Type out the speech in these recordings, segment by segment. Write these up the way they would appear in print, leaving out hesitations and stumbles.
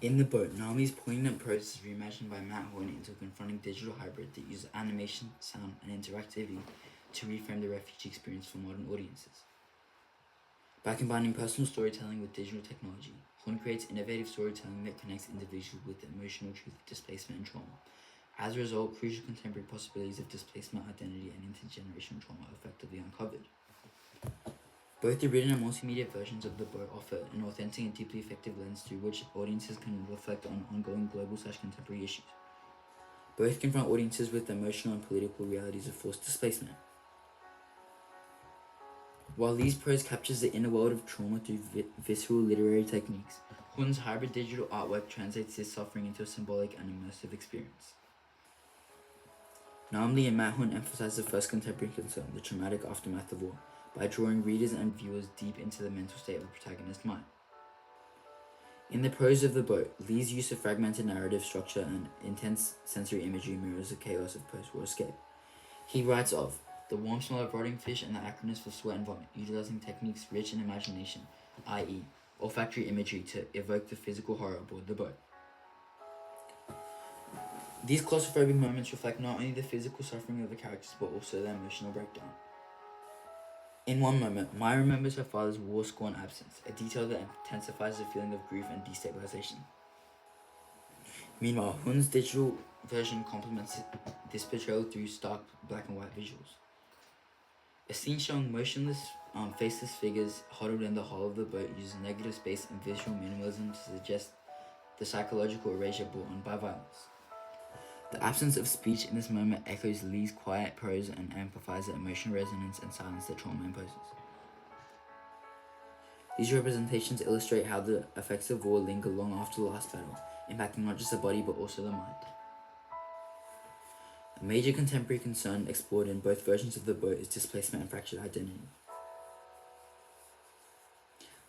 In The Boat, Naomi's poignant prose is reimagined by Matt Horn into a confronting digital hybrid that uses animation, sound, and interactivity to reframe the refugee experience for modern audiences. By combining personal storytelling with digital technology, Horn creates innovative storytelling that connects individuals with the emotional truth of displacement and trauma. As a result, crucial contemporary possibilities of displacement, identity, and intergenerational trauma are effectively uncovered. Both the written and multimedia versions of The Boat offer an authentic and deeply effective lens through which audiences can reflect on ongoing global/contemporary issues. Both confront audiences with the emotional and political realities of forced displacement. While Lee's prose captures the inner world of trauma through visceral literary techniques, Horn's hybrid digital artwork translates this suffering into a symbolic and immersive experience. Naum Lee and Matt Horn emphasize the first contemporary concern, the traumatic aftermath of war, by drawing readers and viewers deep into the mental state of the protagonist's mind. In the prose of The Boat, Lee's use of fragmented narrative structure and intense sensory imagery mirrors the chaos of post-war escape. He writes of the warm smell of rotting fish and the acridness of sweat and vomit, utilizing techniques rich in imagination, i.e., olfactory imagery, to evoke the physical horror aboard the boat. These claustrophobic moments reflect not only the physical suffering of the characters, but also their emotional breakdown. In one moment, Maya remembers her father's war-scorn absence, a detail that intensifies the feeling of grief and destabilization. Meanwhile, Hun's digital version complements this portrayal through stark black and white visuals. A scene showing motionless, faceless figures huddled in the hull of the boat uses negative space and visual minimalism to suggest the psychological erasure brought on by violence. The absence of speech in this moment echoes Lee's quiet prose and amplifies the emotional resonance and silence that trauma imposes. These representations illustrate how the effects of war linger long after the last battle, impacting not just the body but also the mind. A major contemporary concern explored in both versions of The Boat is displacement and fractured identity.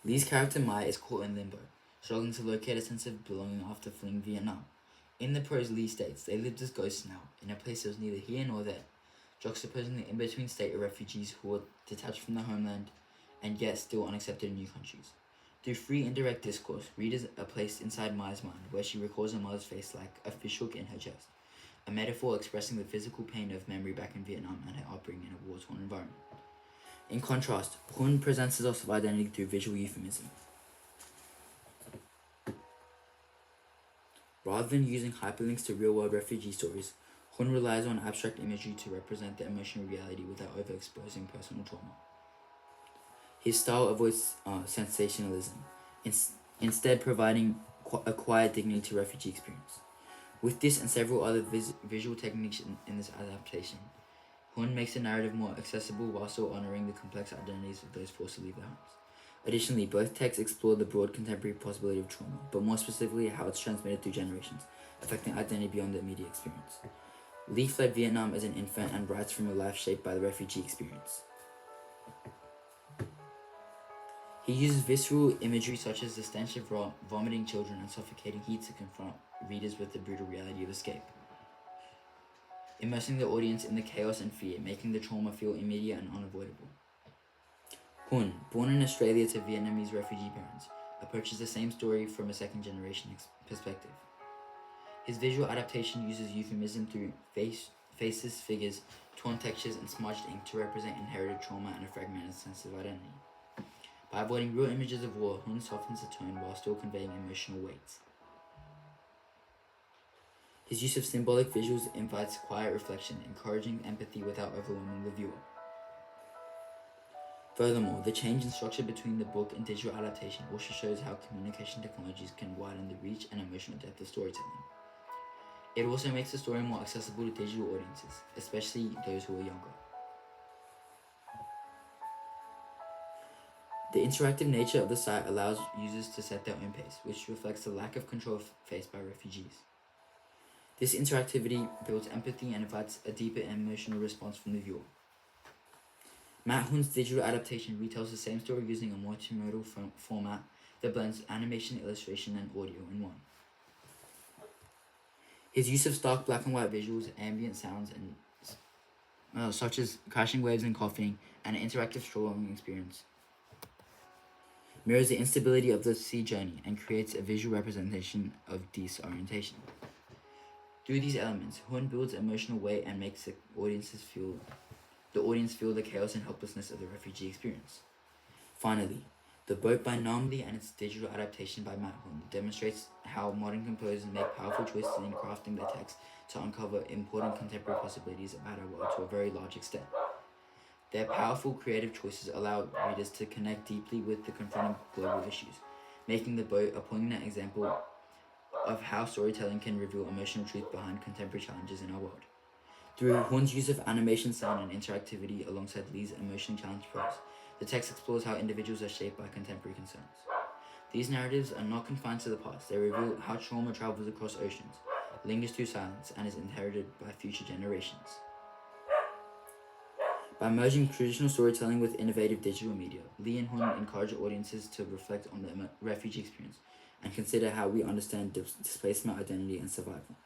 Lee's character Maya is caught in limbo, struggling to locate a sense of belonging after fleeing Vietnam. In the prose, Lee states, they lived as ghosts now, in a place that was neither here nor there, juxtaposing the in-between state of refugees who were detached from their homeland and yet still unaccepted in new countries. Through free indirect discourse, readers are placed inside Maya's mind, where she recalls her mother's face like a fishhook in her chest, a metaphor expressing the physical pain of memory back in Vietnam and her upbringing in a war-torn environment. In contrast, Hun presents his loss of identity through visual euphemism. Rather than using hyperlinks to real-world refugee stories, Hun relies on abstract imagery to represent the emotional reality without overexposing personal trauma. His style avoids sensationalism, instead providing a quiet dignity to refugee experience. With this and several other visual techniques in this adaptation, Hun makes the narrative more accessible while still honoring the complex identities of those forced to leave their homes. Additionally, both texts explore the broad contemporary possibility of trauma, but more specifically how it's transmitted through generations, affecting identity beyond the immediate experience. Lee fled Vietnam as an infant and writes from a life shaped by the refugee experience. He uses visceral imagery such as the stench of vomiting children and suffocating heat to confront readers with the brutal reality of escape, immersing the audience in the chaos and fear, making the trauma feel immediate and unavoidable. Hun, born in Australia to Vietnamese refugee parents, approaches the same story from a second-generation perspective. His visual adaptation uses euphemism through faces, figures, torn textures, and smudged ink to represent inherited trauma and a fragmented sense of identity. By avoiding real images of war, Hun softens the tone while still conveying emotional weight. His use of symbolic visuals invites quiet reflection, encouraging empathy without overwhelming the viewer. Furthermore, the change in structure between the book and digital adaptation also shows how communication technologies can widen the reach and emotional depth of storytelling. It also makes the story more accessible to digital audiences, especially those who are younger. The interactive nature of the site allows users to set their own pace, which reflects the lack of control faced by refugees. This interactivity builds empathy and invites a deeper emotional response from the viewer. Matt Hun's digital adaptation retells the same story using a multimodal format that blends animation, illustration, and audio in one. His use of stark black and white visuals, ambient sounds, and such as crashing waves and coughing, and an interactive strolling experience mirrors the instability of the sea journey and creates a visual representation of disorientation. Through these elements, Hun builds emotional weight and makes the audience feel the chaos and helplessness of the refugee experience. Finally, The Boat by Nam Lee and its digital adaptation by Matt Hun demonstrates how modern composers make powerful choices in crafting their text to uncover important contemporary possibilities about our world to a very large extent. Their powerful creative choices allow readers to connect deeply with the confronting global issues, making The Boat a poignant example of how storytelling can reveal emotional truth behind contemporary challenges in our world. Through Hun's use of animation, sound, and interactivity alongside Lee's emotionally challenged prose, the text explores how individuals are shaped by contemporary concerns. These narratives are not confined to the past. They reveal how trauma travels across oceans, lingers through silence, and is inherited by future generations. By merging traditional storytelling with innovative digital media, Lee and Hun encourage audiences to reflect on the refugee experience and consider how we understand displacement, identity, and survival.